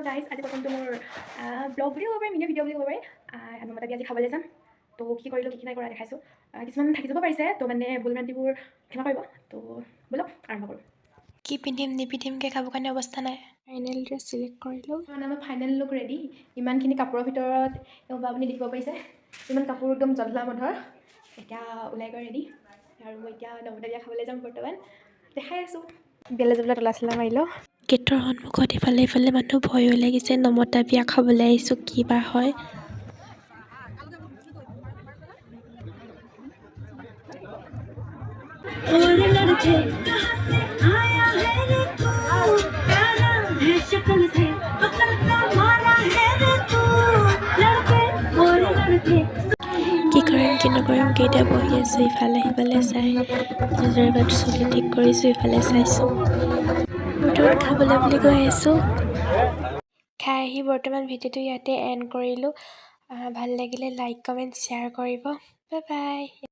Hello' guys, আজি প্ৰথমটো মোৰ ব্লগ বুলি ক'ব পাৰি, মিনি ভিডিঅ' বুলি ক'ব পাৰি। আমি মানে আজি খাবলৈ যাম। তো কি কৰিলোঁ, কি নাই কৰা দেখাইছোঁ। কিছুমান থাকি যাব পাৰিছে, তো মানে ভুল ভ্ৰান্তিবোৰ ক্ষমা কৰিব। তো ব'লক আৰম্ভ কৰোঁ। কি পিন্ধিম নিপিন্ধিমকৈ খাবৰ কাৰণে অৱস্থা নাই। ফাইনেল ড্ৰেছ চিলেক্ট কৰিলোঁ। মানে আমাৰ ফাইনেল লুক ৰেডি। ইমানখিনি কাপোৰৰ ভিতৰত আপুনি দেখিব পাৰিছে, ইমান কাপোৰ একদম জধলা মধৰ। এতিয়া ওলাই গৈ ৰেডি, আৰু মই এতিয়া নমতা বিয়া খাবলৈ যাম। বৰ্তমান দেখাই আছোঁ। বিয়ালৈ যাবলৈ তলা চলা মাৰিলোঁ। গেটৰ সন্মুখত ইফালে মানুহ ভয়ো লাগিছে। নমতা বিয়া খাবলৈ আহিছোঁ, কি বা হয়। কি কৰিম কি নকৰিম কেইটা বহি আছোঁ, ইফালে সিফালে চাই নিজৰ এবাৰ চুলি ঠিক কৰিছোঁ, ইফালে চাইছোঁ। বৰ্তমান খাবলৈ বুলি গৈ আছোঁ। খাই আহি বৰ্তমান ভিডিঅ'টো ইয়াতে এণ্ড কৰিলোঁ। ভাল লাগিলে লাইক কমেণ্ট শ্বেয়াৰ কৰিব। Bye bye.